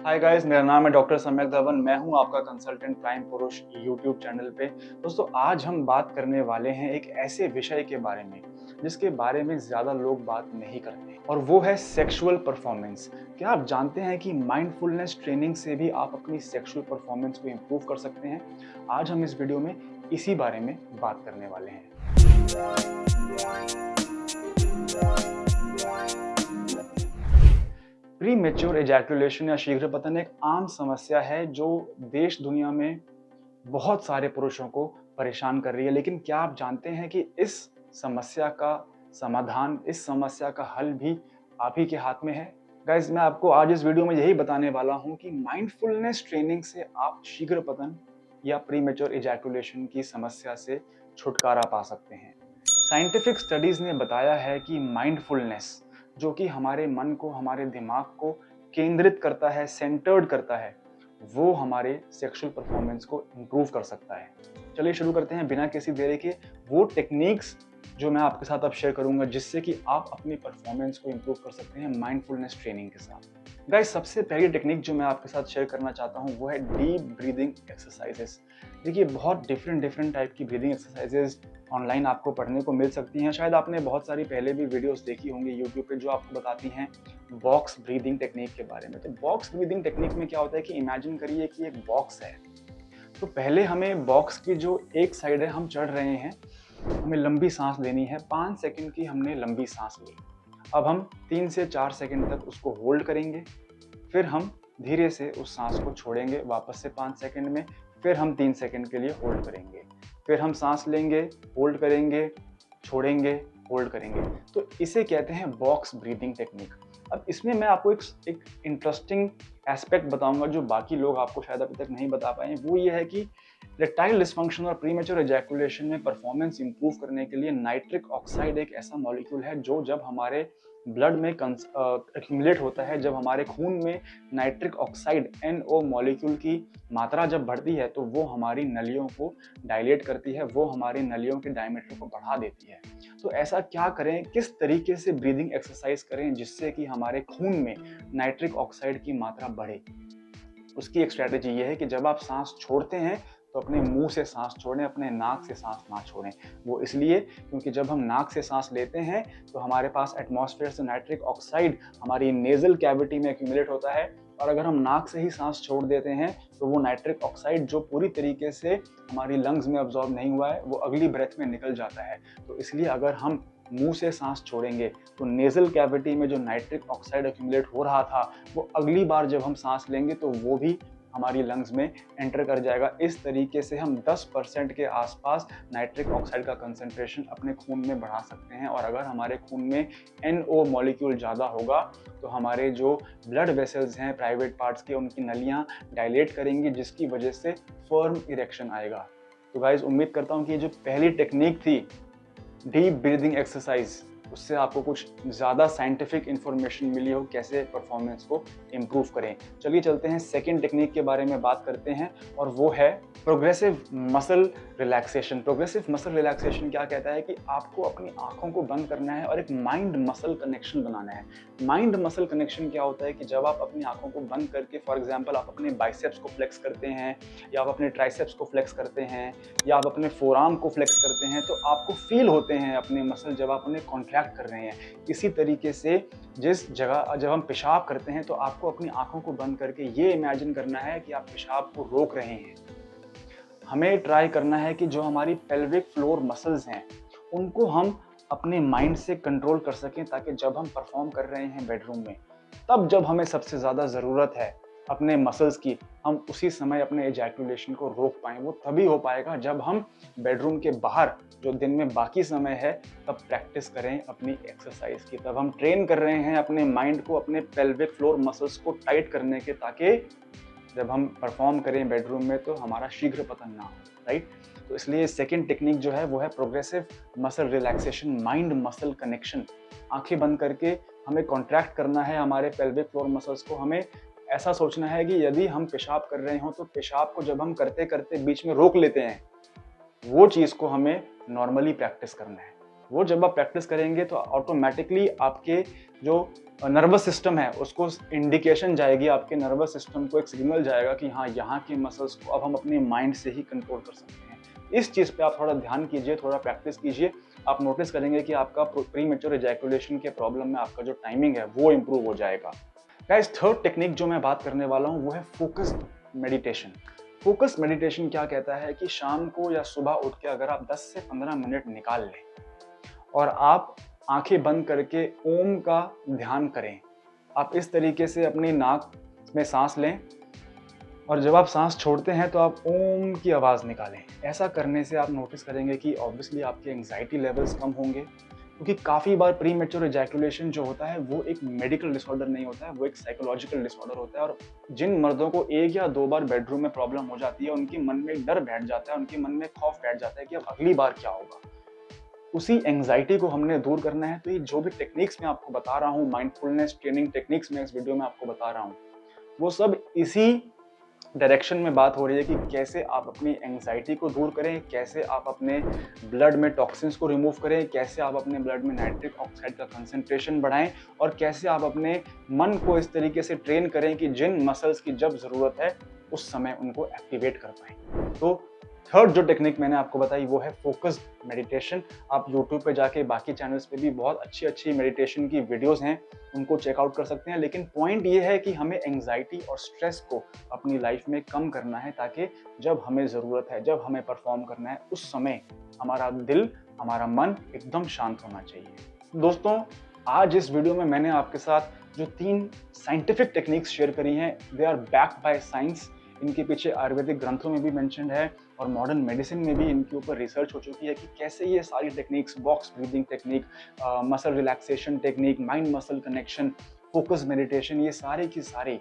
Hi guys, मेरा नाम है डॉक्टर सम्यक धवन। मैं हूं आपका कंसल्टेंट प्राइम पुरुष यूट्यूब चैनल पे। दोस्तों, आज हम बात करने वाले हैं एक ऐसे विषय के बारे में जिसके बारे में ज़्यादा लोग बात नहीं करते, और वो है सेक्सुअल परफॉर्मेंस। क्या आप जानते हैं कि माइंडफुलनेस ट्रेनिंग से भी आप अपनी सेक्सुअल परफॉर्मेंस को इम्प्रूव कर सकते हैं? आज हम इस वीडियो में इसी बारे में बात करने वाले हैं। प्री मेच्योर एजैकुलेशन या शीघ्र पतन एक आम समस्या है जो देश दुनिया में बहुत सारे पुरुषों को परेशान कर रही है। लेकिन क्या आप जानते हैं कि इस समस्या का समाधान, इस समस्या का हल भी आप ही के हाथ में है? गाइज, मैं आपको आज इस वीडियो में यही बताने वाला हूं कि माइंडफुलनेस ट्रेनिंग से आप शीघ्र पतन या प्री मेच्योर एजैकुलेशन की समस्या से छुटकारा पा सकते हैं। साइंटिफिक स्टडीज ने बताया है कि माइंडफुलनेस, जो कि हमारे मन को, हमारे दिमाग को केंद्रित करता है, सेंटर्ड करता है, वो हमारे सेक्सुअल परफॉर्मेंस को इम्प्रूव कर सकता है। चलिए शुरू करते हैं बिना किसी देरी के। वो टेक्निक्स जो मैं आपके साथ अब शेयर करूंगा जिससे कि आप अपनी परफॉर्मेंस को इम्प्रूव कर सकते हैं माइंडफुलनेस ट्रेनिंग के साथ। गाइस, सबसे पहली टेक्निक जो मैं आपके साथ शेयर करना चाहता हूँ वो है डीप ब्रीदिंग एक्सरसाइजेस। देखिए, बहुत डिफरेंट टाइप की ब्रीदिंग एक्सरसाइजेस ऑनलाइन आपको पढ़ने को मिल सकती हैं। शायद आपने बहुत सारी पहले भी वीडियोस देखी होंगी यूट्यूब पे जो आपको बताती हैं बॉक्स ब्रीदिंग टेक्निक के बारे में। तो बॉक्स ब्रीदिंग टेक्निक में क्या होता है कि इमेजिन करिए कि एक बॉक्स है। तो पहले हमें बॉक्स की जो एक साइड है, हम चढ़ रहे हैं, हमें लंबी सांस लेनी है। 5 सेकंड की हमने लंबी सांस ली। अब हम 3 से 4 सेकंड तक उसको होल्ड करेंगे, फिर हम धीरे से उस सांस को छोड़ेंगे वापस से 5 सेकंड में, फिर हम 3 सेकंड के लिए होल्ड करेंगे, फिर हम सांस लेंगे, होल्ड करेंगे, छोड़ेंगे, होल्ड करेंगे। तो इसे कहते हैं बॉक्स ब्रीदिंग टेक्निक। अब इसमें मैं आपको एक इंटरेस्टिंग एस्पेक्ट बताऊंगा जो बाकी लोग आपको शायद अभी तक नहीं बता पाए हैं। वो ये है कि इरेक्टाइल डिसफंक्शन और प्रीमेच्योर एजैकुलेशन में परफॉर्मेंस इंप्रूव करने के लिए नाइट्रिक ऑक्साइड एक ऐसा मॉलिक्यूल है जो जब हमारे ब्लड में एक्यूमुलेट होता है, जब हमारे खून में नाइट्रिक ऑक्साइड NO मॉलिक्यूल की मात्रा जब बढ़ती है तो वो हमारी नलियों को डायलेट करती है, वो हमारी नलियों के डायमीटर को बढ़ा देती है। तो ऐसा क्या करें, किस तरीके से ब्रीदिंग एक्सरसाइज करें जिससे कि हमारे खून में नाइट्रिक ऑक्साइड की मात्रा बढ़े? उसकी एक स्ट्रैटेजी ये है कि जब आप सांस छोड़ते हैं तो अपने मुंह से सांस छोड़ें, अपने नाक से सांस ना छोड़ें। वो इसलिए क्योंकि जब हम नाक से सांस लेते हैं तो हमारे पास एटमॉस्फेयर से नाइट्रिक ऑक्साइड हमारी नेजल कैविटी में एक्यूमुलेट होता है, और अगर हम नाक से ही सांस छोड़ देते हैं तो वो नाइट्रिक ऑक्साइड जो पूरी तरीके से हमारी लंग्स में अब्जॉर्ब नहीं हुआ है वो अगली ब्रेथ में निकल जाता है। तो इसलिए अगर हम मुंह से सांस छोड़ेंगे तो नेजल कैविटी में जो नाइट्रिक ऑक्साइड एक्यूमुलेट हो रहा था वो अगली बार जब हम सांस लेंगे तो वो भी हमारी लंग्स में एंटर कर जाएगा। इस तरीके से हम 10% के आसपास नाइट्रिक ऑक्साइड का कंसंट्रेशन अपने खून में बढ़ा सकते हैं। और अगर हमारे खून में NO मॉलिक्यूल ज़्यादा होगा तो हमारे जो ब्लड वेसल्स हैं प्राइवेट पार्ट्स के, उनकी नलियाँ डायलेट करेंगी, जिसकी वजह से फर्म इरेक्शन आएगा। तो गाइज, उम्मीद करता हूँ कि ये जो पहली टेक्निक थी डीप ब्रीदिंग एक्सरसाइज, उससे आपको कुछ ज़्यादा साइंटिफिक इन्फॉर्मेशन मिली हो कैसे परफॉर्मेंस को इम्प्रूव करें। चलिए चलते हैं सेकेंड टेक्निक के बारे में बात करते हैं, और वो है progressive muscle relaxation. Progressive muscle relaxation क्या कहता है कि आपको अपनी आंखों को बंद करना है और एक माइंड मसल कनेक्शन बनाना है। माइंड मसल कनेक्शन क्या होता है कि जब आप अपनी आंखों को बंद करके, फॉर एग्जांपल, आप अपने बाइसेप्स को फ्लेक्स करते हैं, या आप अपने ट्राइसेप्स को फ्लेक्स करते हैं, या आप अपने फोरआर्म को फ्लेक्स करते हैं, तो आपको फील होते हैं अपने मसल जब आप उन्हें कॉन्ट्रैक्ट कर रहे हैं। इसी तरीके से जिस जगह जब हम पेशाब करते हैं तो आपको अपनी आंखों को बंद करके ये इमेजिन करना है कि आप पेशाब को रोक रहे हैं। हमें ट्राई करना है कि जो हमारी पेल्विक फ्लोर मसल्स हैं उनको हम अपने माइंड से कंट्रोल कर सकें, ताकि जब हम परफॉर्म कर रहे हैं बेडरूम में, तब जब हमें सबसे ज़्यादा ज़रूरत है अपने मसल्स की, हम उसी समय अपने एजैकुलेशन को रोक पाएँ। वो तभी हो पाएगा जब हम बेडरूम के बाहर जो दिन में बाकी समय है तब प्रैक्टिस करें अपनी एक्सरसाइज की। तब हम ट्रेन कर रहे हैं अपने माइंड को, अपने पेल्विक फ्लोर मसल्स को टाइट करने के, ताकि जब हम परफॉर्म करें बेडरूम में तो हमारा शीघ्र पतन ना हो, राइट? तो इसलिए सेकंड टेक्निक जो है वो है progressive muscle relaxation, mind muscle connection. आंखें बंद करके हमें कॉन्ट्रैक्ट करना है हमारे पेल्विक फ्लोर मसल्स को। हमें ऐसा सोचना है कि यदि हम पेशाब कर रहे हों तो पेशाब को जब हम करते करते बीच में रोक लेते हैं, वो चीज़ को हमें नॉर्मली प्रैक्टिस करना है। वो जब आप प्रैक्टिस करेंगे तो ऑटोमेटिकली आपके जो नर्वस सिस्टम है उसको इंडिकेशन जाएगी, आपके नर्वस सिस्टम को एक सिग्नल जाएगा कि हाँ, यहाँ की मसल्स को अब हम अपने माइंड से ही कंट्रोल कर सकते हैं। इस चीज़ पे आप थोड़ा ध्यान कीजिए, थोड़ा प्रैक्टिस कीजिए, आप नोटिस करेंगे कि आपका प्रीमेच्योर इजैकुलेशन के प्रॉब्लम में आपका जो टाइमिंग है वो इम्प्रूव हो जाएगा। गाइस, थर्ड टेक्निक जो मैं बात करने वाला हूँ वो है फोकस्ड मेडिटेशन। फोकस्ड मेडिटेशन क्या कहता है कि शाम को या सुबह उठ के अगर आप 10 से 15 मिनट निकाल लें और आप आंखें बंद करके ओम का ध्यान करें। आप इस तरीके से अपनी नाक में सांस लें और जब आप सांस छोड़ते हैं तो आप ओम की आवाज़ निकालें। ऐसा करने से आप नोटिस करेंगे कि ऑब्वियसली आपके एंग्जाइटी लेवल्स कम होंगे, क्योंकि काफ़ी बार प्रीमेच्योर इजैकुलेशन जो होता है वो एक मेडिकल डिसऑर्डर नहीं होता है, वो एक साइकोलॉजिकल डिसऑर्डर होता है। और जिन मर्दों को 1 या 2 बार बेडरूम में प्रॉब्लम हो जाती है, उनके मन में डर बैठ जाता है, उनके मन में खौफ बैठ जाता है कि अब अगली बार क्या होगा। उसी एंग्जाइटी को हमने दूर करना है। तो ये जो भी टेक्निक्स मैं आपको बता रहा हूँ, माइंडफुलनेस ट्रेनिंग टेक्निक्स मैं इस वीडियो में आपको बता रहा हूँ, वो सब इसी डायरेक्शन में बात हो रही है कि कैसे आप अपनी एंग्जाइटी को दूर करें, कैसे आप अपने ब्लड में टॉक्सिन्स को रिमूव करें, कैसे आप अपने ब्लड में नाइट्रिक ऑक्साइड का कंसंट्रेशन बढ़ाएं और कैसे आप अपने मन को इस तरीके से ट्रेन करें कि जिन मसल्स की जब ज़रूरत है उस समय उनको एक्टिवेट कर पाएं। तो थर्ड जो टेक्निक मैंने आपको बताई वो है फोकस्ड मेडिटेशन। आप यूट्यूब पे जाके बाकी चैनल्स पे भी बहुत अच्छी अच्छी मेडिटेशन की वीडियोस हैं, उनको चेकआउट कर सकते हैं। लेकिन पॉइंट ये है कि हमें एंग्जाइटी और स्ट्रेस को अपनी लाइफ में कम करना है, ताकि जब हमें ज़रूरत है, जब हमें परफॉर्म करना है, उस समय हमारा दिल, हमारा मन एकदम शांत होना चाहिए। दोस्तों, आज इस वीडियो में मैंने आपके साथ जो 3 साइंटिफिक टेक्निक्स शेयर करी हैं, they are backed by science. इनके पीछे आयुर्वेदिक ग्रंथों में भी मेंशन्ड है और मॉडर्न मेडिसिन में भी इनके ऊपर रिसर्च हो चुकी है कि कैसे ये सारी techniques, box breathing technique, muscle relaxation technique, mind muscle connection, focus meditation, ये सारे की सारी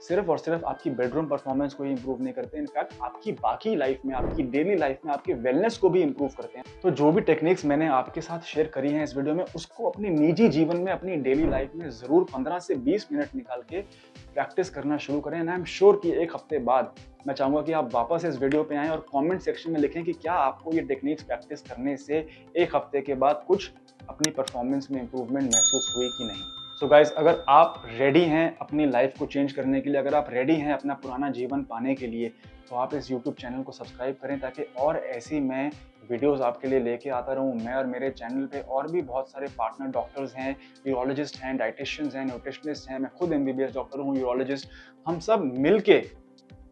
सिर्फ और सिर्फ आपकी बेडरूम परफॉर्मेंस को ही इंप्रूव नहीं करते, इनफैक्ट आपकी बाकी लाइफ में, आपकी डेली लाइफ में, आपके वेलनेस को भी इंप्रूव करते हैं। तो जो भी टेक्निक्स मैंने आपके साथ शेयर करी हैं इस वीडियो में, उसको अपने निजी जीवन में, अपनी डेली लाइफ में ज़रूर 15 से 20 मिनट निकाल के प्रैक्टिस करना शुरू करें। एंड आई एम श्योर कि 1 हफ्ते बाद मैं चाहूँगा कि आप वापस इस वीडियो पे आएँ और कमेंट सेक्शन में लिखें कि क्या आपको ये टेक्निक्स प्रैक्टिस करने से 1 हफ्ते के बाद कुछ अपनी परफॉर्मेंस में इंप्रूवमेंट महसूस हुई कि नहीं। सो गाइस, अगर आप रेडी हैं अपनी लाइफ को चेंज करने के लिए, अगर आप रेडी हैं अपना पुराना जीवन पाने के लिए, तो आप इस यूट्यूब चैनल को सब्सक्राइब करें, ताकि और ऐसी मैं वीडियोस आपके लिए लेके आता रहूं। मैं और मेरे चैनल पे और भी बहुत सारे पार्टनर डॉक्टर्स हैं, यूरोलॉजिस्ट हैं, डाइटिशियंस हैं, न्यूट्रिशनिस्ट हैं, मैं खुद MBBS डॉक्टर हूँ, यूरोलॉजिस्ट। हम सब मिलके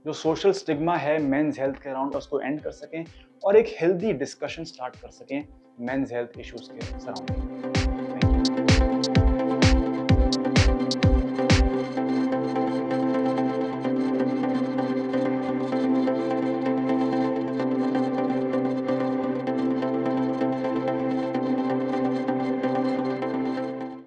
जो सोशल स्टिग्मा है मेंस हेल्थ के अराउंड, उसको एंड कर सकें और एक हेल्दी डिस्कशन स्टार्ट कर सकें मेंस हेल्थ इश्यूज के सराउंडिंग।